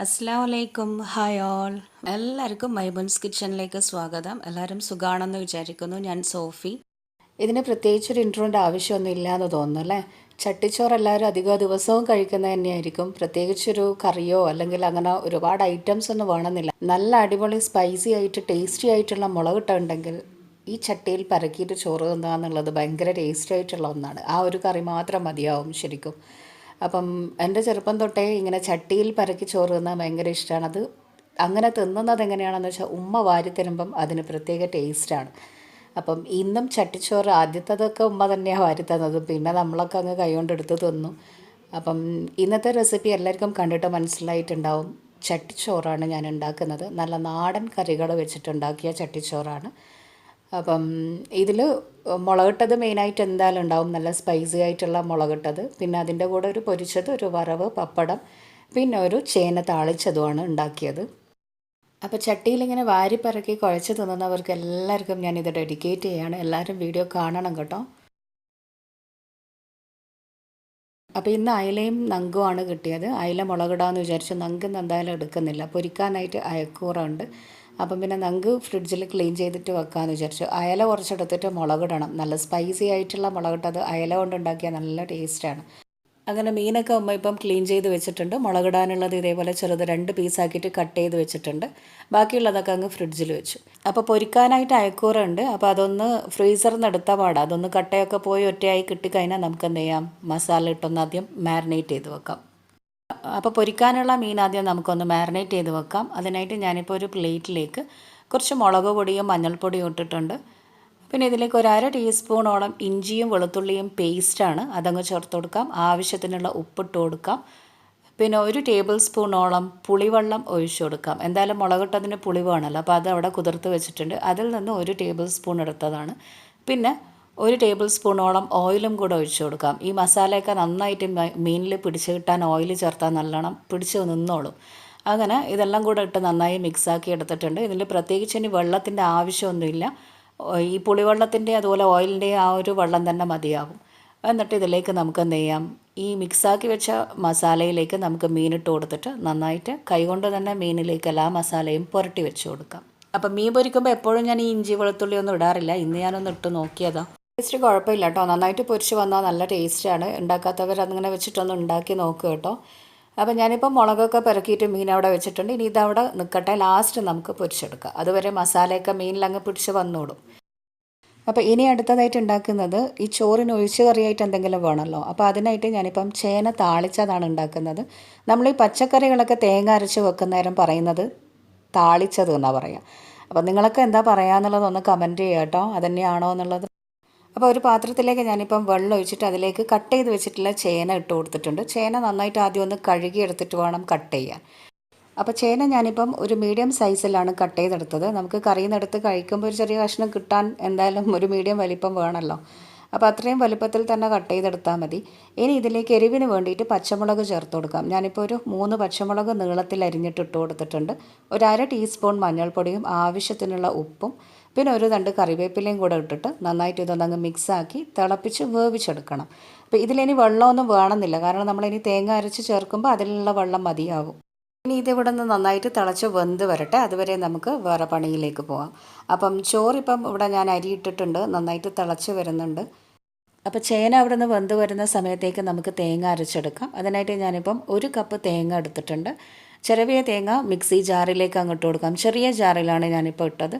അസ്സലാമലൈക്കും hi all എല്ലാവർക്കും മൈബുൻസ് കിച്ചണിലേക്ക് സ്വാഗതം. എല്ലാവരും സുഖാണെന്ന് വിചാരിക്കുന്നു. ഞാൻ സോഫി. ഇതിന് പ്രത്യേകിച്ചൊരു ഇൻട്രോൻ്റെ ആവശ്യമൊന്നും ഇല്ലയെന്ന് തോന്നുന്നു അല്ലേ. ചട്ടിച്ചോറ് എല്ലാവരും അധിക ദിവസവും കഴിക്കുന്നത് തന്നെയായിരിക്കും. പ്രത്യേകിച്ചൊരു കറിയോ അല്ലെങ്കിൽ അങ്ങനെ ഒരുപാട് ഐറ്റംസ് ഒന്നും വേണമെന്നില്ല. നല്ല അടിപൊളി സ്പൈസി ആയിട്ട് ടേസ്റ്റി ആയിട്ടുള്ള മുളകിട്ട ഉണ്ടെങ്കിൽ ഈ ചട്ടിയിൽ പരക്കിയിട്ട് ചോറ് തിന്നുക ഭയങ്കര ടേസ്റ്റി ആയിട്ടുള്ള ഒന്നാണ്. ആ ഒരു കറി മാത്രം മതിയാവും ശരിക്കും. അപ്പം എൻ്റെ ചെറുപ്പം തൊട്ടേ ഇങ്ങനെ ചട്ടിയിൽ പരക്കി ചോറ് തിന്നാൻ ഭയങ്കര ഇഷ്ടമാണ്. അത് അങ്ങനെ തിന്നുന്നത് എങ്ങനെയാണെന്ന് വെച്ചാൽ ഉമ്മ വാരി തരുമ്പം അതിന് പ്രത്യേക ടേസ്റ്റാണ്. അപ്പം ഇന്നും ചട്ടിച്ചോറ് ആദ്യത്തതൊക്കെ ഉമ്മ തന്നെയാണ് വാരി തന്നത്, പിന്നെ നമ്മളൊക്കെ അങ്ങ് കൈകൊണ്ട് എടുത്ത് തിന്നു. അപ്പം ഇന്നത്തെ റെസിപ്പി എല്ലാവർക്കും കണ്ടിട്ട് മനസ്സിലായിട്ടുണ്ടാവും. ചട്ടിച്ചോറാണ് ഞാൻ ഉണ്ടാക്കുന്നത്. നല്ല നാടൻ കറികൾ വെച്ചിട്ടുണ്ടാക്കിയ ചട്ടിച്ചോറാണ്. അപ്പം ഇതിൽ മുളകിട്ടത് മെയിനായിട്ട് എന്തായാലും ഉണ്ടാവും, നല്ല സ്പൈസി ആയിട്ടുള്ള മുളകിട്ടത്. പിന്നെ അതിൻ്റെ കൂടെ ഒരു പൊരിച്ചത്, ഒരു വറവ്, പപ്പടം, പിന്നെ ഒരു ചേന താളിച്ചതുമാണ് ഉണ്ടാക്കിയത്. അപ്പോൾ ചട്ടിയിലിങ്ങനെ വാരിപ്പറക്കി കുഴച്ച് തിന്നുന്നവർക്ക് എല്ലാവർക്കും ഞാനിത് ഡെഡിക്കേറ്റ് ചെയ്യാണ്. എല്ലാവരും വീഡിയോ കാണണം കേട്ടോ. അപ്പോൾ ഇന്ന് അയലയും നങ്കുമാണ് കിട്ടിയത്. അയല മുളകിടാമെന്ന് വിചാരിച്ചു. നങ്ക് എന്തായാലും എടുക്കുന്നില്ല, പൊരിക്കാനായിട്ട് അയക്കൂറുണ്ട്. അപ്പം പിന്നെ നങ്ക് ഫ്രിഡ്ജിൽ ക്ലീൻ ചെയ്തിട്ട് വെക്കാമെന്ന് വിചാരിച്ചു. അയല കുറച്ചെടുത്തിട്ട് മുളകിടണം. നല്ല സ്പൈസി ആയിട്ടുള്ള മുളകിട്ടത് അയല കൊണ്ടുണ്ടാക്കിയാൽ നല്ല ടേസ്റ്റാണ്. അങ്ങനെ മീനൊക്കെ ഉമ്മ ഇപ്പം ക്ലീൻ ചെയ്ത് വെച്ചിട്ടുണ്ട്. മുളകിടാനുള്ളത് ഇതേപോലെ ചെറുത് 2 പീസാക്കിയിട്ട് കട്ട് ചെയ്ത് വെച്ചിട്ടുണ്ട്. ബാക്കിയുള്ളതൊക്കെ അങ്ങ് ഫ്രിഡ്ജിൽ വെച്ചു. അപ്പോൾ പൊരിക്കാനായിട്ട് അയക്കൂറുണ്ട്. അപ്പോൾ അതൊന്ന് ഫ്രീസറിൽ നിന്ന് എടുത്ത പാടാം. അതൊന്ന് കട്ടയൊക്കെ പോയി ഒറ്റയായി കിട്ടിക്കഴിഞ്ഞാൽ നമുക്ക് എന്ത് ചെയ്യാം, മസാല ഇട്ടൊന്ന് ആദ്യം മാരിനേറ്റ് ചെയ്ത് വെക്കാം. അപ്പോൾ പൊരിക്കാനുള്ള മീൻ ആദ്യം നമുക്കൊന്ന് മാരിനേറ്റ് ചെയ്ത് വെക്കാം. അതിനായിട്ട് ഞാനിപ്പോൾ ഒരു പ്ലേറ്റിലേക്ക് കുറച്ച് മുളക് പൊടിയും മഞ്ഞൾപ്പൊടിയും ഇട്ടിട്ടുണ്ട്. പിന്നെ ഇതിലേക്ക് ഒരു 1/2 ടീസ്പൂണോളം ഇഞ്ചിയും വെളുത്തുള്ളിയും പേസ്റ്റാണ്, അതങ്ങ് ചേർത്ത് കൊടുക്കാം. ആവശ്യത്തിനുള്ള ഉപ്പിട്ട് കൊടുക്കാം. പിന്നെ 1 ടേബിൾ സ്പൂണോളം പുളിവെള്ളം ഒഴിച്ചു കൊടുക്കാം. എന്തായാലും മുളകിട്ടതിന് പുളി വേണമല്ലോ, അപ്പോൾ അത് അവിടെ കുതിർത്ത് വെച്ചിട്ടുണ്ട്. അതിൽ നിന്ന് 1 ടേബിൾ സ്പൂൺ എടുത്തതാണ്. പിന്നെ 1 ടേബിൾ സ്പൂണോളം ഓയിലും കൂടെ ഒഴിച്ചു കൊടുക്കാം. ഈ മസാലയൊക്കെ നന്നായിട്ട് മീനിൽ പിടിച്ച് കിട്ടാൻ ഓയിൽ ചേർത്താൽ നല്ലോണം പിടിച്ച് നിന്നോളും. അങ്ങനെ ഇതെല്ലാം കൂടെ ഇട്ട് നന്നായി മിക്സാക്കി എടുത്തിട്ടുണ്ട്. ഇതിൽ പ്രത്യേകിച്ച് ഇനി വെള്ളത്തിൻ്റെ ആവശ്യമൊന്നുമില്ല. ഈ പുളിവെള്ളത്തിൻ്റെ അതുപോലെ ഓയിലിൻ്റെ ആ ഒരു വെള്ളം തന്നെ മതിയാകും. എന്നിട്ട് ഇതിലേക്ക് നമുക്ക് എന്ത് ചെയ്യാം, ഈ മിക്സാക്കി വെച്ച മസാലയിലേക്ക് നമുക്ക് മീനിട്ട് കൊടുത്തിട്ട് നന്നായിട്ട് കൈകൊണ്ട് തന്നെ മീനിലേക്ക് എല്ലാ മസാലയും പുരട്ടി വെച്ച് കൊടുക്കാം. അപ്പം മീൻ പൊരിക്കുമ്പോൾ എപ്പോഴും ഞാൻ ഈ ഇഞ്ചി വെളുത്തുള്ളി ഒന്നും ഇടാറില്ല. ഇന്ന് ഞാനൊന്ന് ഇട്ട് നോക്കിയതാണ്. ടേസ്റ്റ് കുഴപ്പമില്ല കേട്ടോ, നന്നായിട്ട് പൊരിച്ച് വന്നാൽ നല്ല ടേസ്റ്റാണ്. ഉണ്ടാക്കാത്തവർ അതിങ്ങനെ വെച്ചിട്ടൊന്ന് ഉണ്ടാക്കി നോക്കുക കേട്ടോ. അപ്പം ഞാനിപ്പോൾ മുളകൊക്കെ പെരക്കിയിട്ട് മീൻ അവിടെ വെച്ചിട്ടുണ്ട്. ഇനി ഇതവിടെ നിൽക്കട്ടെ, ലാസ്റ്റ് നമുക്ക് പൊരിച്ചെടുക്കാം. അതുവരെ മസാലയൊക്കെ മീനിലങ്ങ് പിടിച്ച് വന്നോളും. അപ്പോൾ ഇനി അടുത്തതായിട്ട് ഉണ്ടാക്കുന്നത് ഈ ചോറിന് ഒഴിച്ച് കറിയായിട്ട് എന്തെങ്കിലും വേണമല്ലോ. അപ്പോൾ അതിനായിട്ട് ഞാനിപ്പം ചേന താളിച്ചതാണ് ഉണ്ടാക്കുന്നത്. നമ്മൾ ഈ പച്ചക്കറികളൊക്കെ തേങ്ങ അരച്ച് വെക്കുന്നേരം പറയുന്നത് താളിച്ചത് എന്നാണ് പറയുക. അപ്പോൾ നിങ്ങളൊക്കെ എന്താ പറയുക എന്നുള്ളതൊന്ന് കമൻറ്റ് ചെയ്യുക കേട്ടോ, അതുതന്നെയാണോ എന്നുള്ളത്. അപ്പോൾ ഒരു പാത്രത്തിലേക്ക് ഞാനിപ്പം വെള്ളം ഒഴിച്ചിട്ട് അതിലേക്ക് കട്ട് ചെയ്ത് വെച്ചിട്ടുള്ള ചേന ഇട്ട് കൊടുത്തിട്ടുണ്ട്. ചേന നന്നായിട്ട് ആദ്യം ഒന്ന് കഴുകി എടുത്തിട്ട് വേണം കട്ട് ചെയ്യാൻ. അപ്പോൾ ചേന ഞാനിപ്പം ഒരു മീഡിയം സൈസിലാണ് കട്ട് ചെയ്തെടുത്തത്. നമുക്ക് കറിയിൽ നിന്ന് എടുത്ത് കഴിക്കുമ്പോൾ ഒരു ചെറിയ കഷ്ണം കിട്ടാൻ എന്തായാലും ഒരു മീഡിയം വലിപ്പം വേണമല്ലോ. അപ്പോൾ അത്രയും വലിപ്പത്തിൽ തന്നെ കട്ട് ചെയ്തെടുത്താൽ മതി. ഇനി ഇതിലേക്ക് എരിവിന് വേണ്ടിയിട്ട് പച്ചമുളക് ചേർത്ത് കൊടുക്കാം. ഞാനിപ്പോൾ ഒരു 3 പച്ചമുളക് നീളത്തിൽ അരിഞ്ഞിട്ട് ഇട്ട് കൊടുത്തിട്ടുണ്ട്. ഒരു 1/2 ടീസ്പൂൺ മഞ്ഞൾപ്പൊടിയും ആവശ്യത്തിനുള്ള ഉപ്പും പിന്നെ ഒരു 2 കറിവേപ്പിലയും കൂടെ ഇട്ടിട്ട് നന്നായിട്ട് ഇതൊന്നങ്ങ് മിക്സാക്കി തിളപ്പിച്ച് വേവിച്ചെടുക്കണം. അപ്പോൾ ഇതിലിനി വെള്ളമൊന്നും വേണമെന്നില്ല, കാരണം നമ്മളിനി തേങ്ങ അരച്ച് ചേർക്കുമ്പോൾ അതിലുള്ള വെള്ളം മതിയാവും. ഇനി ഇതിവിടെ നിന്ന് നന്നായിട്ട് തിളച്ച് വെന്ത് വരട്ടെ, അതുവരെ നമുക്ക് വേറെ പണിയിലേക്ക് പോകാം. അപ്പം ചോറിപ്പം ഇവിടെ ഞാൻ അരി ഇട്ടിട്ടുണ്ട്, നന്നായിട്ട് തിളച്ച് വരുന്നുണ്ട്. അപ്പോൾ ചേന അവിടെ നിന്ന് വെന്ത് വരുന്ന സമയത്തേക്ക് നമുക്ക് തേങ്ങ അരച്ചെടുക്കാം. അതിനായിട്ട് ഞാനിപ്പം 1 കപ്പ് തേങ്ങ എടുത്തിട്ടുണ്ട്. ചിരവിയ തേങ്ങ മിക്സി ജാറിലേക്ക് അങ്ങോട്ട് കൊടുക്കാം. ചെറിയ ജാറിലാണ് ഞാനിപ്പോൾ ഇട്ടത്.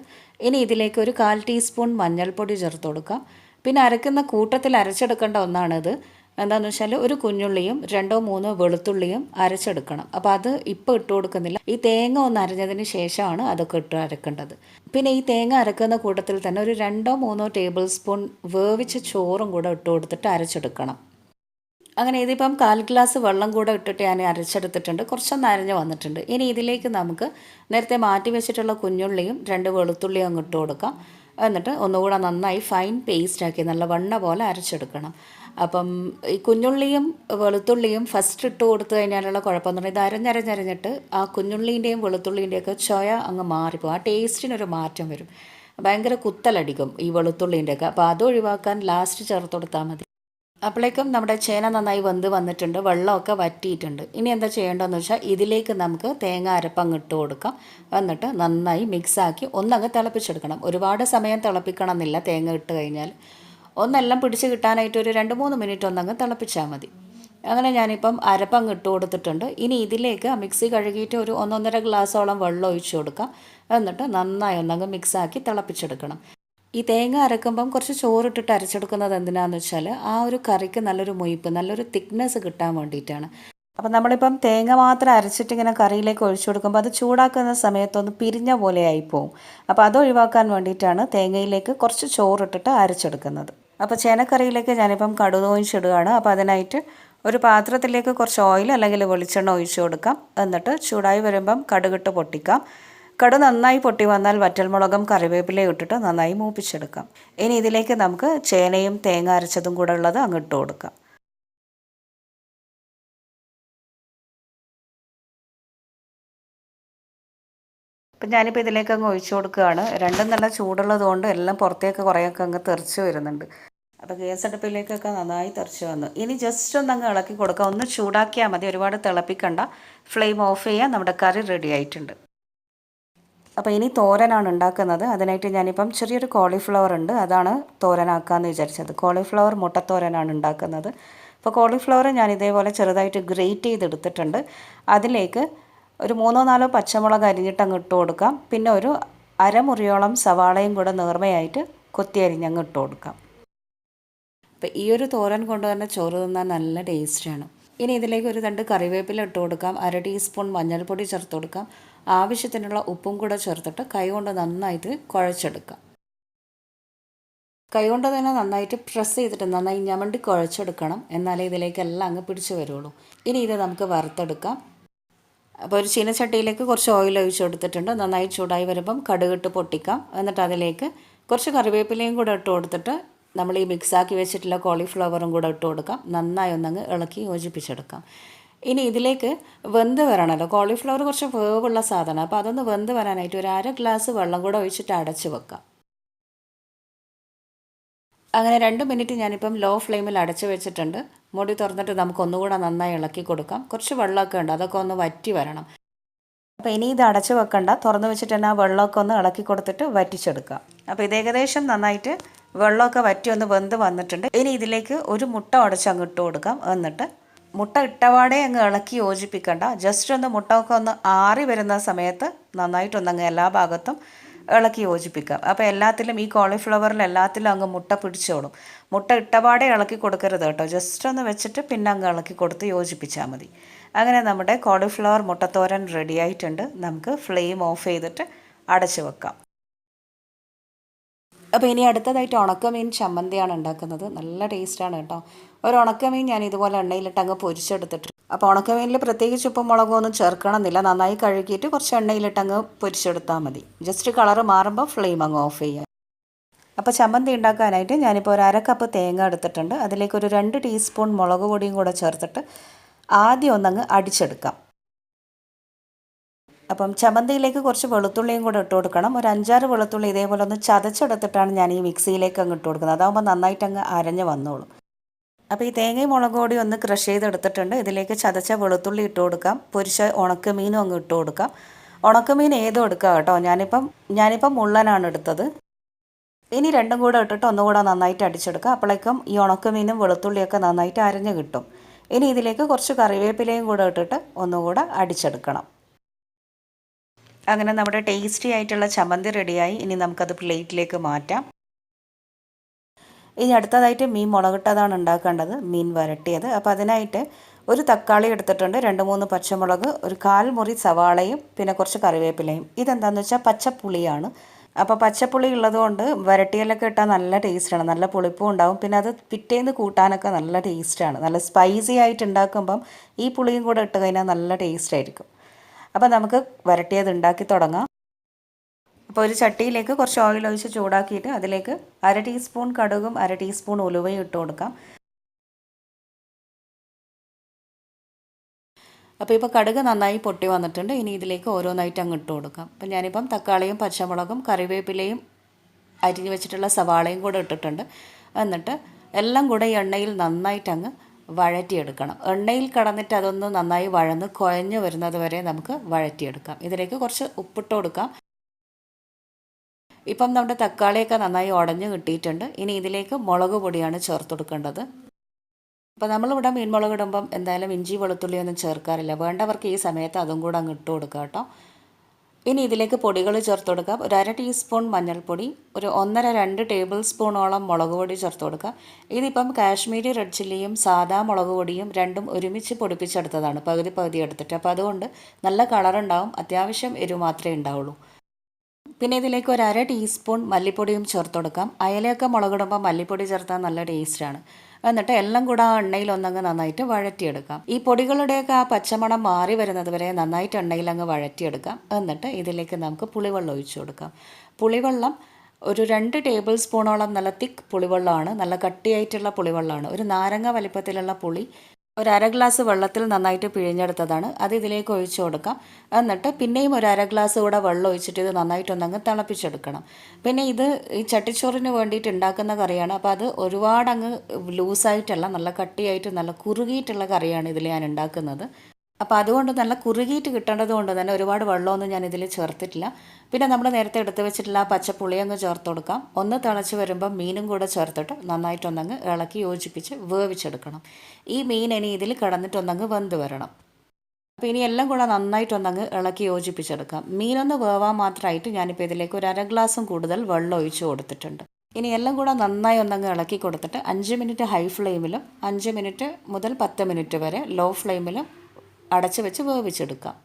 ഇനി ഇതിലേക്ക് ഒരു 1/4 ടീസ്പൂൺ മഞ്ഞൾപ്പൊടി ചേർത്ത് കൊടുക്കാം. പിന്നെ അരക്കുന്ന കൂട്ടത്തിൽ അരച്ചെടുക്കേണ്ട ഒന്നാണിത്. എന്താണെന്ന് വെച്ചാൽ ഒരു കുഞ്ഞുള്ളിയും 2-3 വെളുത്തുള്ളിയും അരച്ചെടുക്കണം. അപ്പോൾ അത് ഇപ്പോൾ ഇട്ട് കൊടുക്കുന്നില്ല. ഈ തേങ്ങ ഒന്ന് അരഞ്ഞതിന് ശേഷമാണ് അതൊക്കെ ഇട്ട് അരക്കേണ്ടത്. പിന്നെ ഈ തേങ്ങ അരക്കുന്ന കൂട്ടത്തിൽ തന്നെ ഒരു 2-3 ടേബിൾ സ്പൂൺ വേവിച്ച ചോറും കൂടെ ഇട്ട് കൊടുത്തിട്ട് അരച്ചെടുക്കണം. അങ്ങനെ ഇതിപ്പം 1/4 ഗ്ലാസ് വെള്ളം കൂടെ ഇട്ടിട്ട് ഞാൻ അരച്ചെടുത്തിട്ടുണ്ട്. കുറച്ചൊന്ന് അരഞ്ഞ് വന്നിട്ടുണ്ട്. ഇനി ഇതിലേക്ക് നമുക്ക് നേരത്തെ മാറ്റി വെച്ചിട്ടുള്ള കുഞ്ഞുള്ളിയും 2 വെളുത്തുള്ളിയും അങ്ങ് ഇട്ട് കൊടുക്കാം. എന്നിട്ട് ഒന്നുകൂടെ നന്നായി ഫൈൻ പേസ്റ്റാക്കി നല്ല വണ്ണ പോലെ അരച്ചെടുക്കണം. അപ്പം ഈ കുഞ്ഞുള്ളിയും വെളുത്തുള്ളിയും ഫസ്റ്റ് ഇട്ട് കൊടുത്തു കഴിഞ്ഞാലുള്ള കുഴപ്പമെന്ന് പറഞ്ഞാൽ ഇത് അരഞ്ഞരഞ്ഞരഞ്ഞിട്ട് ആ കുഞ്ഞുള്ളീൻ്റെയും വെളുത്തുള്ളീൻ്റെയൊക്കെ ചൊയ അങ്ങ് മാറിപ്പോകും. ആ ടേസ്റ്റിനൊരു മാറ്റം വരും. ഭയങ്കര കുത്തലടിക്കും ഈ വെളുത്തുള്ളീൻ്റെയൊക്കെ. അപ്പോൾ അത് ഒഴിവാക്കാൻ ലാസ്റ്റ് ചേർത്ത് കൊടുത്താൽ മതി. അപ്പോഴേക്കും നമ്മുടെ ചേന നന്നായി വെന്ത് വന്നിട്ടുണ്ട്, വെള്ളമൊക്കെ വറ്റിയിട്ടുണ്ട്. ഇനി എന്താ ചെയ്യേണ്ടതെന്ന് വെച്ചാൽ ഇതിലേക്ക് നമുക്ക് തേങ്ങ അരപ്പങ്ങ് ഇട്ട് കൊടുക്കാം. എന്നിട്ട് നന്നായി മിക്സാക്കി ഒന്നങ്ങ് തിളപ്പിച്ചെടുക്കണം. ഒരുപാട് സമയം തിളപ്പിക്കണം എന്നില്ല. തേങ്ങ ഇട്ട് കഴിഞ്ഞാൽ ഒന്നെല്ലാം പിടിച്ച് കിട്ടാനായിട്ട് ഒരു 2-3 മിനിറ്റ് ഒന്നങ്ങ് തിളപ്പിച്ചാൽ മതി. അങ്ങനെ ഞാനിപ്പം അരപ്പങ്ങ് ഇട്ട് കൊടുത്തിട്ടുണ്ട്. ഇനി ഇതിലേക്ക് മിക്സി കഴുകിയിട്ട് ഒരു 1-1.5 ഗ്ലാസ്സോളം വെള്ളം ഒഴിച്ച് കൊടുക്കാം. എന്നിട്ട് നന്നായി ഒന്നങ്ങ് മിക്സാക്കി തിളപ്പിച്ചെടുക്കണം. ഈ തേങ്ങ അരക്കുമ്പം കുറച്ച് ചോറിട്ടിട്ട് അരച്ചെടുക്കുന്നത് എന്തിനാണെന്ന് വെച്ചാൽ ആ ഒരു കറിക്ക് നല്ലൊരു മൊയ്പ്പ്, നല്ലൊരു തിക്നെസ് കിട്ടാൻ വേണ്ടിയിട്ടാണ്. അപ്പം നമ്മളിപ്പം തേങ്ങ മാത്രം അരച്ചിട്ട് ഇങ്ങനെ കറിയിലേക്ക് ഒഴിച്ചു കൊടുക്കുമ്പോൾ അത് ചൂടാക്കുന്ന സമയത്തൊന്ന് പിരിഞ്ഞ പോലെ ആയിപ്പോവും. അപ്പോൾ അത് ഒഴിവാക്കാൻ വേണ്ടിയിട്ടാണ് തേങ്ങയിലേക്ക് കുറച്ച് ചോറിട്ടിട്ട് അരച്ചെടുക്കുന്നത്. അപ്പോൾ ചേനക്കറിയിലേക്ക് ഞാനിപ്പം കടുക് ഒഴിച്ചിടുകയാണ്. അപ്പോൾ അതിനായിട്ട് ഒരു പാത്രത്തിലേക്ക് കുറച്ച് ഓയിൽ അല്ലെങ്കിൽ വെളിച്ചെണ്ണ ഒഴിച്ചു കൊടുക്കാം. എന്നിട്ട് ചൂടായി വരുമ്പം കടുകിട്ട് പൊട്ടിക്കാം. കടുക് നന്നായി പൊട്ടി വന്നാൽ വറ്റൽമുളകും കറിവേപ്പിലയും ഇട്ടിട്ട് നന്നായി മൂപ്പിച്ചെടുക്കാം. ഇനി ഇതിലേക്ക് നമുക്ക് ചേനയും തേങ്ങ അരച്ചതും കൂടെ ഉള്ളത് അങ്ങിട്ട് കൊടുക്കാം. അപ്പം ഞാനിപ്പോൾ ഇതിലേക്ക് അങ്ങ് ഒഴിച്ചു കൊടുക്കുകയാണ്. രണ്ടും നല്ല ചൂടുള്ളത് കൊണ്ട് എല്ലാം പുറത്തേക്ക് കുറേയൊക്കെ അങ്ങ് തെറിച്ച് വരുന്നുണ്ട്. അപ്പോൾ ഗ്യാസ് അടുപ്പിലേക്കൊക്കെ നന്നായി തെറിച്ച് വന്നു. ഇനി ജസ്റ്റ് ഒന്ന് അങ്ങ് ഇളക്കി കൊടുക്കാം. ഒന്ന് ചൂടാക്കിയാൽ മതി, ഒരുപാട് തിളപ്പിക്കണ്ട. ഫ്ലെയിം ഓഫ് ചെയ്യാൻ നമ്മുടെ കറി റെഡി ആയിട്ടുണ്ട്. അപ്പോൾ ഇനി തോരനാണ് ഉണ്ടാക്കുന്നത്. അതിനായിട്ട് ഞാനിപ്പം ചെറിയൊരു കോളിഫ്ലവർ ഉണ്ട്, അതാണ് തോരനാക്കാമെന്ന് വിചാരിച്ചത്. കോളിഫ്ലവർ മുട്ടത്തോരനാണ് ഉണ്ടാക്കുന്നത്. അപ്പോൾ കോളിഫ്ലവർ ഞാൻ ഇതേപോലെ ചെറുതായിട്ട് ഗ്രേറ്റ് ചെയ്തെടുത്തിട്ടുണ്ട്. അതിലേക്ക് ഒരു 3-4 പച്ചമുളക് അരിഞ്ഞിട്ട് അങ്ങ് ഇട്ട് കൊടുക്കാം. പിന്നെ ഒരു അരമുറിയോളം സവാളയും കൂടെ നേർമയായിട്ട് കൊത്തി അരിഞ്ഞങ്ങ് ഇട്ട് കൊടുക്കാം. അപ്പോൾ ഈ ഒരു തോരൻ കൊണ്ട് തന്നെ ചോറ് തിന്നാൻ നല്ല ടേസ്റ്റാണ്. ഇനി ഇതിലേക്ക് ഒരു 2 കറിവേപ്പില ഇട്ട് കൊടുക്കാം. 1/2 ടീസ്പൂൺ മഞ്ഞൾപ്പൊടി ചേർത്ത് കൊടുക്കാം. ആവശ്യത്തിനുള്ള ഉപ്പും കൂടെ ചേർത്തിട്ട് കൈകൊണ്ട് നന്നായിട്ട് കുഴച്ചെടുക്കാം. കൈകൊണ്ട് തന്നെ നന്നായിട്ട് പ്രസ് ചെയ്തിട്ട് നന്നായി ഞമണ്ടി കുഴച്ചെടുക്കണം. എന്നാലേ ഇതിലേക്കെല്ലാം അങ്ങ് പിടിച്ച് വരുള്ളൂ. ഇനി ഇത് നമുക്ക് വറുത്തെടുക്കാം. അപ്പോൾ ഒരു ചീനച്ചട്ടിയിലേക്ക് കുറച്ച് ഓയിൽ ഒഴിച്ച് കൊടുത്തിട്ടുണ്ട്. നന്നായി ചൂടായി വരുമ്പം കടുകിട്ട് പൊട്ടിക്കാം. എന്നിട്ട് അതിലേക്ക് കുറച്ച് കറിവേപ്പിലയും കൂടെ ഇട്ട് കൊടുത്തിട്ട് നമ്മൾ ഈ മിക്സാക്കി വെച്ചിട്ടുള്ള കോളിഫ്ലവറും കൂടെ ഇട്ട് കൊടുക്കാം. നന്നായി ഒന്നങ്ങ് ഇളക്കി യോജിപ്പിച്ചെടുക്കാം. ഇനി ഇതിലേക്ക് വെന്ത് വരണമല്ലോ, കോളിഫ്ലവർ കുറച്ച് വേവുള്ള സാധനം. അപ്പോൾ അതൊന്ന് വെന്ത് വരാനായിട്ട് ഒരു 1/2 ഗ്ലാസ് വെള്ളം കൂടെ ഒഴിച്ചിട്ട് അടച്ച് വെക്കാം. അങ്ങനെ 2 മിനിറ്റ് ഞാനിപ്പം ലോ ഫ്ലെയിമിൽ അടച്ച് വെച്ചിട്ടുണ്ട്. മൂടി തുറന്നിട്ട് നമുക്കൊന്നുകൂടെ നന്നായി ഇളക്കി കൊടുക്കാം. കുറച്ച് വെള്ളമൊക്കെ ഉണ്ട്, അതൊക്കെ ഒന്ന് വറ്റി വരണം. അപ്പോൾ ഇനി ഇത് അടച്ച് വെക്കണ്ട, തുറന്ന് വെച്ചിട്ട് തന്നെ ആ വെള്ളമൊക്കെ ഒന്ന് ഇളക്കി കൊടുത്തിട്ട് വറ്റിച്ചെടുക്കാം. അപ്പോൾ ഇത് ഏകദേശം നന്നായിട്ട് വെള്ളമൊക്കെ വറ്റി ഒന്ന് വെന്ത് വന്നിട്ടുണ്ട്. ഇനി ഇതിലേക്ക് ഒരു മുട്ട ഉടച്ച് അങ്ങ് ഇട്ട് കൊടുക്കാം. എന്നിട്ട് മുട്ട ഇട്ടപാടെ അങ്ങ് ഇളക്കി യോജിപ്പിക്കണ്ട, ജസ്റ്റ് ഒന്ന് മുട്ടയൊക്കെ ഒന്ന് ആറി വരുന്ന സമയത്ത് നന്നായിട്ടൊന്നങ്ങ് എല്ലാ ഭാഗത്തും ഇളക്കി യോജിപ്പിക്കാം. അപ്പോൾ എല്ലാത്തിലും ഈ കോളിഫ്ലവറിൽ എല്ലാത്തിലും അങ്ങ് മുട്ട പിടിച്ചോളും. മുട്ട ഇട്ടപാടെ ഇളക്കി കൊടുക്കരുത് കേട്ടോ, ജസ്റ്റ് ഒന്ന് വെച്ചിട്ട് പിന്നെ അങ്ങ് ഇളക്കി കൊടുത്ത് യോജിപ്പിച്ചാൽ മതി. അങ്ങനെ നമ്മുടെ കോളിഫ്ലവർ മുട്ടത്തോരൻ റെഡി ആയിട്ടുണ്ട്. നമുക്ക് ഫ്ലെയിം ഓഫ് ചെയ്തിട്ട് അടച്ചു വെക്കാം. അപ്പോൾ ഇനി അടുത്തതായിട്ട് ഉണക്കമീൻ ചമ്മന്തിയാണ് ഉണ്ടാക്കുന്നത്. നല്ല ടേസ്റ്റാണ് കേട്ടോ. ഒരു ഉണക്കമീൻ ഞാൻ ഇതുപോലെ എണ്ണയിലിട്ട് അങ്ങ് പൊരിച്ചെടുത്തിട്ട്, അപ്പോൾ ഉണക്കമീനിൽ പ്രത്യേകിച്ച് ഉപ്പും മുളകും ഒന്നും ചേർക്കണമെന്നില്ല. നന്നായി കഴുകിയിട്ട് കുറച്ച് എണ്ണയിലിട്ട് അങ്ങ് പൊരിച്ചെടുത്താൽ മതി. ജസ്റ്റ് കളറ് മാറുമ്പോൾ ഫ്ലെയിം അങ്ങ് ഓഫ് ചെയ്യുക. അപ്പോൾ ചമ്മന്തി ഉണ്ടാക്കാനായിട്ട് ഞാനിപ്പോൾ ഒരു 1/2 കപ്പ് തേങ്ങ എടുത്തിട്ടുണ്ട്. അതിലേക്ക് ഒരു 2 ടീസ്പൂൺ മുളക് പൊടിയും കൂടെ ചേർത്തിട്ട് ആദ്യം ഒന്നങ്ങ് അടിച്ചെടുക്കാം. അപ്പം ചമ്മന്തിയിലേക്ക് കുറച്ച് വെളുത്തുള്ളിയും കൂടെ ഇട്ട് കൊടുക്കണം. ഒരു 5-6 വെളുത്തുള്ളി ഇതേപോലെ ഒന്ന് ചതച്ചെടുത്തിട്ടാണ് ഞാൻ ഈ മിക്സിയിലേക്ക് അങ്ങ് ഇട്ട് കൊടുക്കുന്നത്. അതാകുമ്പോൾ നന്നായിട്ട് അങ്ങ് അരഞ്ഞ് വന്നോളും. അപ്പോൾ ഈ തേങ്ങയും മുളക് പൊടി ഒന്ന് ക്രഷ് ചെയ്തെടുത്തിട്ടുണ്ട്. ഇതിലേക്ക് ചതച്ച വെളുത്തുള്ളി ഇട്ട് കൊടുക്കാം. പൊരിച്ച ഉണക്കമീനും അങ്ങ് ഇട്ട് കൊടുക്കാം. ഉണക്കമീൻ ഏതും എടുക്കാം കേട്ടോ. ഞാനിപ്പം മുള്ളനാണ് എടുത്തത്. ഇനി രണ്ടും കൂടെ ഇട്ടിട്ട് ഒന്നുകൂടെ നന്നായിട്ട് അടിച്ചെടുക്കുക. അപ്പോഴേക്കും ഈ ഉണക്കമീനും വെളുത്തുള്ളിയൊക്കെ നന്നായിട്ട് അരഞ്ഞ് കിട്ടും. ഇനി ഇതിലേക്ക് കുറച്ച് കറിവേപ്പിലയും കൂടെ ഇട്ടിട്ട് ഒന്നുകൂടെ അടിച്ചെടുക്കണം. അങ്ങനെ നമ്മുടെ ടേസ്റ്റി ആയിട്ടുള്ള ചമ്മന്തി റെഡിയായി. ഇനി നമുക്കത് പ്ലേറ്റിലേക്ക് മാറ്റാം. ഇനി അടുത്തതായിട്ട് മീൻ മുളകിട്ടതാണ് ഉണ്ടാക്കേണ്ടത്, മീൻ വരട്ടിയത്. അപ്പോൾ അതിനായിട്ട് ഒരു തക്കാളി എടുത്തിട്ടുണ്ട്, 2-3 പച്ചമുളക്, ഒരു 1/4 മുറി സവാളയും പിന്നെ കുറച്ച് കറിവേപ്പിലയും. ഇതെന്താണെന്ന് വെച്ചാൽ പച്ചപ്പുളിയാണ്. അപ്പോൾ പച്ചപ്പുളി ഉള്ളതുകൊണ്ട് വരട്ടിയിലൊക്കെ ഇട്ടാൽ നല്ല ടേസ്റ്റാണ്, നല്ല പുളിപ്പും ഉണ്ടാവും. പിന്നെ അത് പിറ്റേന്ന് കൂട്ടാനൊക്കെ നല്ല ടേസ്റ്റാണ്. നല്ല സ്പൈസി ആയിട്ട് ഉണ്ടാക്കുമ്പം ഈ പുളിയും കൂടെ ഇട്ട് കഴിഞ്ഞാൽ നല്ല ടേസ്റ്റായിരിക്കും. അപ്പോൾ നമുക്ക് വരട്ടിയത് ഉണ്ടാക്കി തുടങ്ങാം. അപ്പോൾ ഒരു ചട്ടിയിലേക്ക് കുറച്ച് ഓയിൽ ഒഴിച്ച് ചൂടാക്കിയിട്ട് അതിലേക്ക് 1/2 ടീസ്പൂൺ കടുകും 1/2 ടീസ്പൂൺ ഉലുവയും ഇട്ട് കൊടുക്കാം. അപ്പോൾ ഇപ്പോൾ കടുക് നന്നായി പൊട്ടി വന്നിട്ടുണ്ട്. ഇനി ഇതിലേക്ക് ഓരോന്നായിട്ട് അങ്ങ് ഇട്ട് കൊടുക്കാം. അപ്പോൾ ഞാനിപ്പം തക്കാളിയും പച്ചമുളകും കറിവേപ്പിലയും അരിഞ്ഞ് വെച്ചിട്ടുള്ള സവാളയും കൂടെ ഇട്ടിട്ടുണ്ട്. എന്നിട്ട് എല്ലാം കൂടെ ഈ എണ്ണയിൽ നന്നായിട്ട് അങ്ങ് വഴറ്റിയെടുക്കണം. എണ്ണയിൽ കടന്നിട്ട് അതൊന്ന് നന്നായി വഴന്ന് കുഴഞ്ഞു വരുന്നത് വരെ നമുക്ക് വഴറ്റിയെടുക്കാം. ഇതിലേക്ക് കുറച്ച് ഉപ്പിട്ട് കൊടുക്കാം. ഇപ്പം നമ്മുടെ തക്കാളിയൊക്കെ നന്നായി ഉടഞ്ഞ് കിട്ടിയിട്ടുണ്ട്. ഇനി ഇതിലേക്ക് മുളക് പൊടിയാണ് ചേർത്ത് കൊടുക്കേണ്ടത്. അപ്പോൾ നമ്മളിവിടെ മീൻമുളക് ഇടുമ്പം എന്തായാലും ഇഞ്ചി വെളുത്തുള്ളിയൊന്നും ചേർക്കാറില്ല. വേണ്ടവർക്ക് ഈ സമയത്ത് അതും കൂടെ അങ്ങ് ഇട്ട് കൊടുക്കാം കേട്ടോ. ഇനി ഇതിലേക്ക് പൊടികൾ ചേർത്ത് കൊടുക്കാം. ഒരു 1/2 ടീസ്പൂൺ മഞ്ഞൾപ്പൊടി, ഒരു 1.5-2 ടേബിൾ സ്പൂണോളം മുളക് പൊടി ചേർത്ത് കൊടുക്കാം. ഇതിപ്പം കാശ്മീരി റെഡ് ചില്ലിയും സാദാ മുളക് പൊടിയും രണ്ടും ഒരുമിച്ച് പൊടിപ്പിച്ചെടുത്തതാണ്, പകുതി പകുതി എടുത്തിട്ട്. അപ്പോൾ അതുകൊണ്ട് നല്ല കളറുണ്ടാവും, അത്യാവശ്യം എരിവ് മാത്രമേ ഉണ്ടാവുള്ളൂ. പിന്നെ ഇതിലേക്ക് ഒരു 1/2 ടീസ്പൂൺ മല്ലിപ്പൊടിയും ചേർത്ത് കൊടുക്കാം. അയലയൊക്കെ മുളകിടുമ്പോൾ മല്ലിപ്പൊടി ചേർത്താൽ നല്ല ടേസ്റ്റാണ്. എന്നിട്ട് എല്ലാം കൂടെ ആ എണ്ണയിൽ ഒന്നങ്ങ് നന്നായിട്ട് വഴറ്റിയെടുക്കാം. ഈ പൊടികളുടെയൊക്കെ ആ പച്ചമണം മാറി വരുന്നത് വരെ നന്നായിട്ട് എണ്ണയിൽ അങ്ങ് വഴറ്റിയെടുക്കാം. എന്നിട്ട് ഇതിലേക്ക് നമുക്ക് പുളിവെള്ളം ഒഴിച്ചു കൊടുക്കാം. പുളിവെള്ളം ഒരു 2 ടേബിൾ സ്പൂണോളം നല്ല തിക്ക് പുളിവെള്ളമാണ്, നല്ല കട്ടിയായിട്ടുള്ള പുളിവെള്ളമാണ്. ഒരു നാരങ്ങ വലിപ്പത്തിലുള്ള പുളി ഒരു 1/2 ഗ്ലാസ് വെള്ളത്തിൽ നന്നായിട്ട് പിഴിഞ്ഞെടുത്തതാണ്. അത് ഇതിലേക്ക് ഒഴിച്ചു കൊടുക്കാം. എന്നിട്ട് പിന്നെയും ഒരു 1/2 ഗ്ലാസ് കൂടെ വെള്ളം ഒഴിച്ചിട്ട് ഇത് നന്നായിട്ടൊന്നങ്ങ് തിളപ്പിച്ചെടുക്കണം. പിന്നെ ഇത് ഈ ചട്ടിച്ചോറിന് വേണ്ടിയിട്ട് ഉണ്ടാക്കുന്ന കറിയാണ്. അപ്പോൾ അത് ഒരുപാട് അങ്ങ് ലൂസായിട്ടല്ല, നല്ല കട്ടിയായിട്ട് നല്ല കുറുകിയിട്ടുള്ള കറിയാണ് ഇതിൽ ഞാൻ ഉണ്ടാക്കുന്നത്. അപ്പോൾ അതുകൊണ്ട് നല്ല കുറുകിയിട്ട് കിട്ടേണ്ടത് കൊണ്ട് തന്നെ ഒരുപാട് വെള്ളമൊന്നും ഞാൻ ഇതിൽ ചേർത്തിട്ടില്ല. പിന്നെ നമ്മൾ നേരത്തെ എടുത്ത് വെച്ചിട്ടുള്ള ആ പച്ചപ്പുളി അങ്ങ് ചേർത്ത് കൊടുക്കാം. ഒന്ന് തിളച്ച് വരുമ്പം മീനും കൂടെ ചേർത്തിട്ട് നന്നായിട്ടൊന്നങ്ങ് ഇളക്കി യോജിപ്പിച്ച് വേവിച്ചെടുക്കണം. ഈ മീൻ ഇനി ഇതിൽ കിടന്നിട്ടൊന്നങ്ങ് വെന്ത് വരണം. അപ്പോൾ ഇനി എല്ലാം കൂടെ നന്നായിട്ടൊന്നങ്ങ് ഇളക്കി യോജിപ്പിച്ചെടുക്കാം. മീനൊന്ന് വേവാൻ മാത്രമായിട്ട് ഞാനിപ്പോൾ ഇതിലേക്ക് ഒരു 1/2 ഗ്ലാസും കൂടുതൽ വെള്ളം ഒഴിച്ച് കൊടുത്തിട്ടുണ്ട്. ഇനി എല്ലാം കൂടെ നന്നായി ഒന്നങ്ങ് ഇളക്കി കൊടുത്തിട്ട് 5 മിനിറ്റ് ഹൈ ഫ്ലെയിമിലും 5 മിനിറ്റ് മുതൽ 10 മിനിറ്റ് വരെ ലോ ഫ്ലെയിമിലും അടച്ച് വെച്ച് വേവിച്ചെടുക്കാം.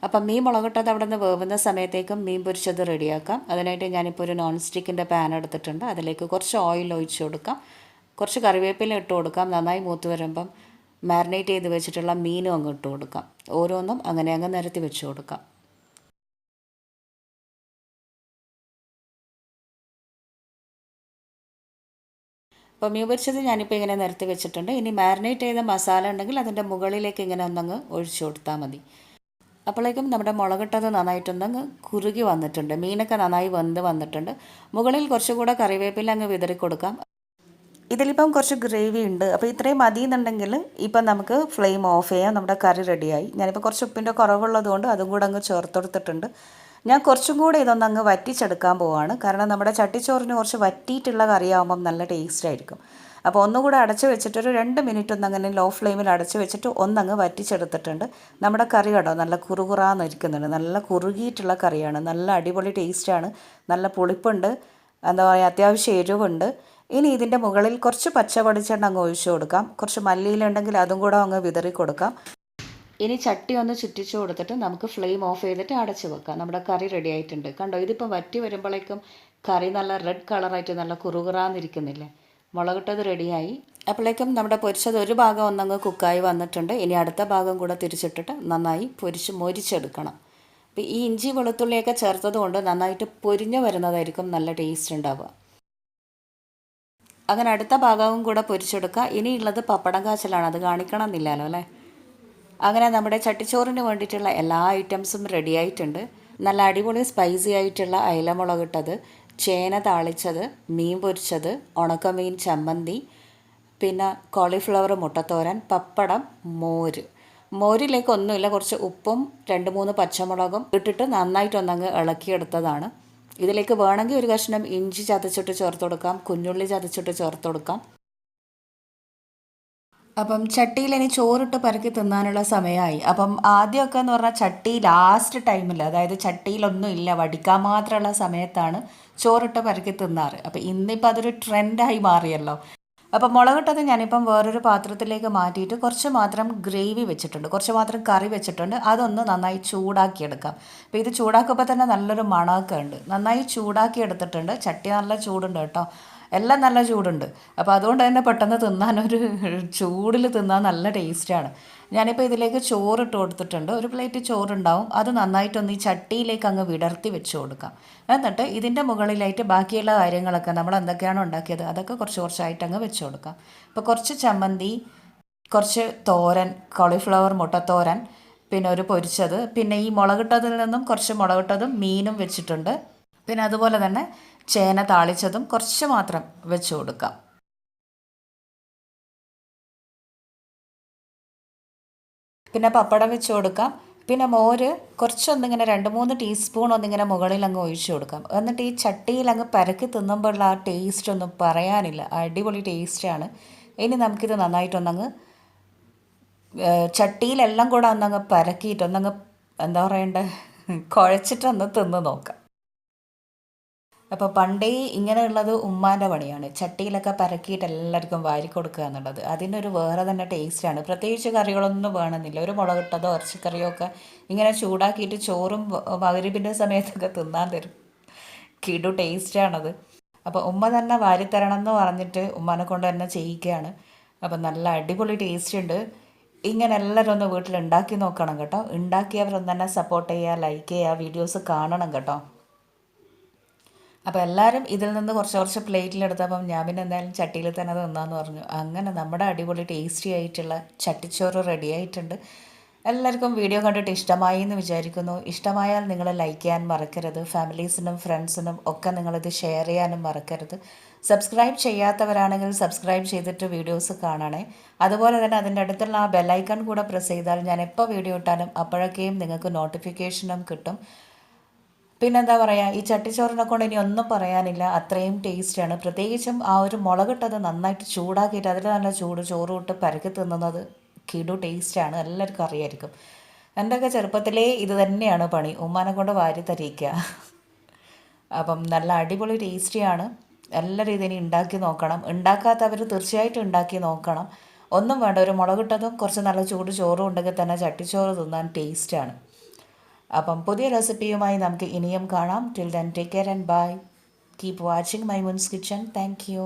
അപ്പം മീൻ മുളകിട്ടത് അവിടെ നിന്ന് വേവുന്ന സമയത്തേക്കും മീൻ പൊരിച്ചത് റെഡിയാക്കാം. അതിനായിട്ട് ഞാനിപ്പോൾ ഒരു നോൺ സ്റ്റിക്കിൻ്റെ പാൻ എടുത്തിട്ടുണ്ട്. അതിലേക്ക് കുറച്ച് ഓയിൽ ഒഴിച്ച് കൊടുക്കാം. കുറച്ച് കറിവേപ്പില ഇട്ട് കൊടുക്കാം. നന്നായി മൂത്ത് വരുമ്പം മാരിനേറ്റ് ചെയ്ത് വെച്ചിട്ടുള്ള മീനും അങ്ങ് ഇട്ട് കൊടുക്കാം. ഓരോന്നും അങ്ങനെ അങ്ങ് നിരത്തി വെച്ച് കൊടുക്കാം. അപ്പോൾ മീൻ പൊരിച്ചത് ഞാനിപ്പോൾ ഇങ്ങനെ നിരത്തി വെച്ചിട്ടുണ്ട്. ഇനി മാരിനേറ്റ് ചെയ്ത മസാല ഉണ്ടെങ്കിൽ അതിൻ്റെ മുകളിലേക്ക് ഇങ്ങനെ ഒന്നങ്ങ് ഒഴിച്ചു കൊടുത്താൽ മതി. അപ്പോഴേക്കും നമ്മുടെ മുളകിട്ടത് നന്നായിട്ടൊന്നങ്ങ് കുറുകി വന്നിട്ടുണ്ട്. മീനൊക്കെ നന്നായി വെന്ത് വന്നിട്ടുണ്ട്. മുകളിൽ കുറച്ചുകൂടെ കറിവേപ്പില അങ്ങ് വിതറി കൊടുക്കാം. ഇതിലിപ്പം കുറച്ച് ഗ്രേവി ഉണ്ട്. അപ്പോൾ ഇത്രയും മതി എന്നുണ്ടെങ്കിൽ ഇപ്പം നമുക്ക് ഫ്ലെയിം ഓഫ് ചെയ്യാം. നമ്മുടെ കറി റെഡിയായി. ഞാനിപ്പോൾ കുറച്ച് ഉപ്പിൻ്റെ കുറവുള്ളത് കൊണ്ട് അതും കൂടെ അങ്ങ് ചേർത്ത് കൊടുത്തിട്ടുണ്ട്. ഞാൻ കുറച്ചും കൂടെ ഇതൊന്നങ്ങ് വറ്റിച്ചെടുക്കാൻ പോവാണ്. കാരണം നമ്മുടെ ചട്ടിച്ചോറിന് കുറച്ച് വറ്റിയിട്ടുള്ള കറിയാകുമ്പം നല്ല ടേസ്റ്റ് ആയിരിക്കും. അപ്പോൾ ഒന്നുകൂടെ അടച്ച് വെച്ചിട്ട് ഒരു 2 മിനിറ്റ് ഒന്നങ്ങനെ ലോ ഫ്ലെയിമിൽ അടച്ച് വെച്ചിട്ട് ഒന്നങ്ങ് വറ്റിച്ചെടുത്തിട്ടുണ്ട്. നമ്മുടെ കറി കേട്ടോ നല്ല കുറുകുറാന്ന് ഇരിക്കുന്നുണ്ട്. നല്ല കുറുകിയിട്ടുള്ള കറിയാണ്. നല്ല അടിപൊളി ടേസ്റ്റാണ്. നല്ല പുളിപ്പുണ്ട്, എന്താ പറയുക, അത്യാവശ്യം എരിവുണ്ട്. ഇനി ഇതിൻ്റെ മുകളിൽ കുറച്ച് പച്ച വെളിച്ചെണ്ണ അങ്ങ് ഒഴിച്ചു കൊടുക്കാം. കുറച്ച് മല്ലിയിലുണ്ടെങ്കിൽ അതും കൂടെ അങ്ങ് വിതറി കൊടുക്കാം. ഇനി ചട്ടി ഒന്ന് ചുറ്റിച്ച് കൊടുത്തിട്ട് നമുക്ക് ഫ്ലെയിം ഓഫ് ചെയ്തിട്ട് അടച്ച് വെക്കാം. നമ്മുടെ കറി റെഡി ആയിട്ടുണ്ട്. കണ്ടോ, ഇതിപ്പം വറ്റി വരുമ്പോഴേക്കും കറി നല്ല റെഡ് കളറായിട്ട് നല്ല കുറുകുറാന്നിരിക്കുന്നില്ലേ. മുളകിട്ടത് റെഡിയായി. അപ്പോഴേക്കും നമ്മുടെ പൊരിച്ചത് ഒരു ഭാഗം ഒന്നങ്ങ് കുക്കായി വന്നിട്ടുണ്ട്. ഇനി അടുത്ത ഭാഗം കൂടെ തിരിച്ചിട്ടിട്ട് നന്നായി മൊരിച്ചെടുക്കണം. അപ്പോൾ ഈ ഇഞ്ചി വെളുത്തുള്ളിയൊക്കെ ചേർത്തത് കൊണ്ട് നന്നായിട്ട് പൊരിഞ്ഞ് വരുന്നതായിരിക്കും നല്ല ടേസ്റ്റ് ഉണ്ടാവുക. അങ്ങനെ അടുത്ത ഭാഗവും കൂടെ പൊരിച്ചെടുക്കുക. ഇനിയുള്ളത് പപ്പടം കാച്ചലാണ്. അത് കാണിക്കണം എന്നില്ലല്ലോ അല്ലേ. അങ്ങനെ നമ്മുടെ ചട്ടിച്ചോറിന് വേണ്ടിയിട്ടുള്ള എല്ലാ ഐറ്റംസും റെഡി ആയിട്ടുണ്ട്. നല്ല അടിപൊളി സ്പൈസി ആയിട്ടുള്ള അയല മുളകിട്ടത്, ചേന താളിച്ചത്, മീൻ പൊരിച്ചത്, ഉണക്കമീൻ ചമ്മന്തി, പിന്നെ കോളിഫ്ലവർ മുട്ടത്തോരൻ, പപ്പടം, മോരിലേക്ക് ഒന്നുമില്ല, കുറച്ച് ഉപ്പും 2-3 പച്ചമുളകും ഇട്ടിട്ട് നന്നായിട്ടൊന്നങ്ങ് ഇളക്കിയെടുത്തതാണ്. ഇതിലേക്ക് വേണമെങ്കിൽ ഒരു കഷ്ണം ഇഞ്ചി ചതച്ചിട്ട് ചേർത്ത് കൊടുക്കാം, കുഞ്ഞുള്ളി ചതച്ചിട്ട് ചേർത്ത് കൊടുക്കാം. അപ്പം ചട്ടിയിൽ ഇനി ചോറിട്ട് പരക്കി തിന്നാനുള്ള സമയമായി. അപ്പം ആദ്യമൊക്കെ എന്ന് പറഞ്ഞാൽ ചട്ടി ലാസ്റ്റ് ടൈമിൽ, അതായത് ചട്ടിയിലൊന്നും ഇല്ല വടിക്കാൻ മാത്രമുള്ള സമയത്താണ് ചോറിട്ട് പരക്കി തിന്നാറ്. അപ്പം ഇന്നിപ്പോൾ അതൊരു ട്രെൻഡായി മാറിയല്ലോ. അപ്പം മുളകിട്ടത് ഞാനിപ്പം വേറൊരു പാത്രത്തിലേക്ക് മാറ്റിയിട്ട് കുറച്ച് മാത്രം ഗ്രേവി വെച്ചിട്ടുണ്ട്, കുറച്ച് മാത്രം കറി വെച്ചിട്ടുണ്ട്. അതൊന്ന് നന്നായി ചൂടാക്കിയെടുക്കാം. അപ്പോൾ ഇത് ചൂടാക്കുമ്പോൾ തന്നെ നല്ലൊരു മണമൊക്കെ ഉണ്ട്. നന്നായി ചൂടാക്കി എടുത്തിട്ടുണ്ട്. ചട്ടി നല്ല ചൂടുണ്ട് കേട്ടോ, എല്ലാം നല്ല ചൂടുണ്ട്. അപ്പോൾ അതുകൊണ്ട് തന്നെ പെട്ടെന്ന് തിന്നാനൊരു ചൂടിൽ തിന്നാൻ നല്ല ടേസ്റ്റാണ്. ഞാനിപ്പോൾ ഇതിലേക്ക് ചോറിട്ട് കൊടുത്തിട്ടുണ്ട്. ഒരു പ്ലേറ്റ് ചോറുണ്ടാവും. അത് നന്നായിട്ടൊന്ന് ഈ ചട്ടിയിലേക്ക് അങ്ങ് വിടർത്തി വെച്ച് കൊടുക്കാം. എന്നിട്ട് ഇതിൻ്റെ മുകളിലായിട്ട് ബാക്കിയുള്ള കാര്യങ്ങളൊക്കെ നമ്മൾ എന്തൊക്കെയാണോ ഉണ്ടാക്കിയത് അതൊക്കെ കുറച്ച് കുറച്ചായിട്ട് അങ്ങ് വെച്ച് കൊടുക്കാം. ഇപ്പോൾ കുറച്ച് ചമ്മന്തി, കുറച്ച് തോരൻ, കോളിഫ്ലവർ മുട്ടത്തോരൻ, പിന്നെ ഒരു പൊരിച്ചത്, പിന്നെ ഈ മുളകിട്ടതിൽ നിന്നും കുറച്ച് മുളകിട്ടതും മീനും വെച്ചിട്ടുണ്ട്. പിന്നെ അതുപോലെ തന്നെ ചേന താളിച്ചതും കുറച്ച് മാത്രം വെച്ച് കൊടുക്കാം. പിന്നെ പപ്പടം വെച്ച് കൊടുക്കാം. പിന്നെ മോര് കുറച്ചൊന്നിങ്ങനെ 2-3 ടീസ്പൂൺ ഒന്നിങ്ങനെ മുകളിൽ അങ്ങ് ഒഴിച്ചു കൊടുക്കാം. എന്നിട്ട് ഈ ചട്ടിയിൽ അങ്ങ് പരക്കി തിന്നുമ്പോഴുള്ള ആ ടേസ്റ്റ് ഒന്നും പറയാനില്ല, അടിപൊളി ടേസ്റ്റാണ്. ഇനി നമുക്കിത് നന്നായിട്ടൊന്നങ്ങ് ചട്ടിയിലെല്ലാം കൂടെ ഒന്നങ്ങ് പരക്കിയിട്ട് ഒന്നങ്ങ് എന്താ പറയണ്ടേ, കുഴച്ചിട്ടൊന്ന് തിന്ന് നോക്കാം. അപ്പോൾ പണ്ടേ ഇങ്ങനെയുള്ളത് ഉമ്മാൻ്റെ പണിയാണ്, ചട്ടിയിലൊക്കെ പരക്കിയിട്ട് എല്ലാവർക്കും വാരി കൊടുക്കുക എന്നുള്ളത്. അതിനൊരു വേറെ തന്നെ ടേസ്റ്റാണ്. പ്രത്യേകിച്ച് കറികളൊന്നും വേണമെന്നില്ല, ഒരു മുളകിട്ടതോ ഇറച്ചിക്കറിയോ ഒക്കെ ഇങ്ങനെ ചൂടാക്കിയിട്ട് ചോറും മഗ്‌രിബിൻ്റെ സമയത്തൊക്കെ തിന്നാൻ തരും. കിടു ടേസ്റ്റാണത്. അപ്പോൾ ഉമ്മ തന്നെ വാരിത്തരണം എന്ന് പറഞ്ഞിട്ട് ഉമ്മാനെ കൊണ്ട് തന്നെ ചെയ്യിക്കുകയാണ്. അപ്പം നല്ല അടിപൊളി ടേസ്റ്റ് ഉണ്ട്. ഇങ്ങനെ എല്ലാവരും ഒന്ന് വീട്ടിൽ ഉണ്ടാക്കി നോക്കണം കേട്ടോ. ഉണ്ടാക്കിയവരൊന്ന് തന്നെ സപ്പോർട്ട് ചെയ്യുക, ലൈക്ക് ചെയ്യുക, വീഡിയോസ് കാണണം കേട്ടോ. അപ്പോൾ എല്ലാവരും ഇതിൽ നിന്ന് കുറച്ച് കുറച്ച് പ്ലേറ്റിലെടുത്തപ്പം ഞാൻ പിന്നെ എന്തായാലും ചട്ടിയിൽ തന്നെ തിന്നാന്ന് പറഞ്ഞു. അങ്ങനെ നമ്മുടെ അടിപൊളി ടേസ്റ്റി ആയിട്ടുള്ള ചട്ടിച്ചോറ് റെഡി ആയിട്ടുണ്ട്. എല്ലാവർക്കും വീഡിയോ കണ്ടിട്ട് ഇഷ്ടമായി എന്ന് വിചാരിക്കുന്നു. ഇഷ്ടമായാൽ നിങ്ങൾ ലൈക്ക് ചെയ്യാൻ മറക്കരുത്. ഫാമിലീസിനും ഫ്രണ്ട്സിനും ഒക്കെ നിങ്ങളിത് ഷെയർ ചെയ്യാനും മറക്കരുത്. സബ്സ്ക്രൈബ് ചെയ്യാത്തവരാണെങ്കിൽ സബ്സ്ക്രൈബ് ചെയ്തിട്ട് വീഡിയോസ് കാണണേ. അതുപോലെ തന്നെ അതിൻ്റെ അടുത്തുള്ള ആ ബെല്ലൈക്കൺ കൂടെ പ്രസ് ചെയ്താൽ ഞാൻ എപ്പോൾ വീഡിയോ ഇട്ടാലും അപ്പോഴൊക്കെയും നിങ്ങൾക്ക് നോട്ടിഫിക്കേഷനും കിട്ടും. പിന്നെന്താ പറയുക, ഈ ചട്ടിച്ചോറിനെ കൊണ്ട് ഇനി ഒന്നും പറയാനില്ല, അത്രയും ടേസ്റ്റാണ്. പ്രത്യേകിച്ചും ആ ഒരു മുളകിട്ടത് നന്നായിട്ട് ചൂടാക്കിയിട്ട് അതിൽ നല്ല ചൂട് ചോറ് ഇട്ട് പരക്കി തിന്നുന്നത് കിടു ടേസ്റ്റാണ്, എല്ലാവർക്കും അറിയായിരിക്കും. എൻ്റെയൊക്കെ ചെറുപ്പത്തിലേ ഇത് തന്നെയാണ് പണി, ഉമ്മാനെ കൊണ്ട് വാരി തരിക്കുക. അപ്പം നല്ല അടിപൊളി ടേസ്റ്റിയാണ്. എല്ലാവരും ഇതിനി ഉണ്ടാക്കി നോക്കണം. ഉണ്ടാക്കാത്തവർ തീർച്ചയായിട്ടും ഉണ്ടാക്കി നോക്കണം. ഒന്നും വേണ്ട, ഒരു മുളകിട്ടതും കുറച്ച് നല്ല ചൂട് ചോറും ഉണ്ടെങ്കിൽ തന്നെ ചട്ടിച്ചോറ് തിന്നാൻ ടേസ്റ്റാണ്. അപ്പം പുതിയ റെസിപ്പിയുമായി നമുക്ക് ഇനിയും കാണാം. Till then take care and bye. Keep watching my mom's kitchen. Thank U.